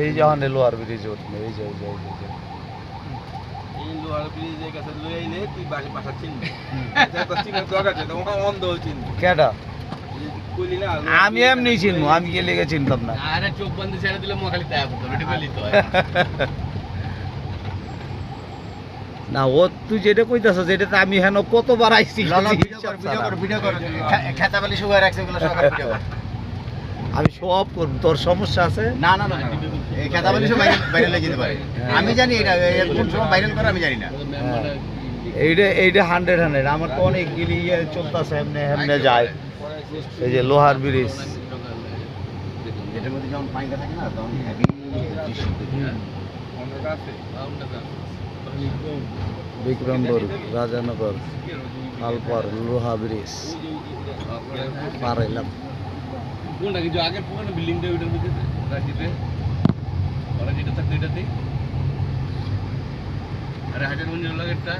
এই যখন লোহার ব্রিজ উঠবে এই যে এই লোহার ব্রিজের কাছে লই আইলে তুই বাসা চিনবি তো চিনার দরকার আছে তোমার অন্ধ চিনবি কেডা কইলি না আমি এমনি চিনবো আমি গেলে চিনতাম না আরে চোখ বন্ধ ছেড়ে দিলে মখালি তাই হবে ওটা কইলি তো না ও তুই যেটা কইতাছ যেটা আমি হেন কতবার আইছি ভিডিও কর খেতাবালি সুগার রাখছে ওগুলো সব ভিডিও কর আমি সব করব তোর সমস্যা আছে না এই খেতাবালি সব ভাইরাল হয়ে যেতে পারে আমি জানি এটা কোন সময় ভাইরাল করে আমি জানি না এইটা 100 আমার তো অনেক গিলি চলতেছে এমনি যায় এই যে লোহার ব্রিজ এটার মধ্যে যখন পানিটা থাকে না তখন হেভি অন্ধটা আছে বিক্রমপুর রাজানগর আলপার লোহা ব্রিজ পার এলাম কোনটা কিন্তু আগের পুরনো বিল্ডিংটা ওইটার মধ্যে রাখিতে ওরা যেটা থাকতো এটাতেই আরে হাজার মঞ্জুর লাগেরটা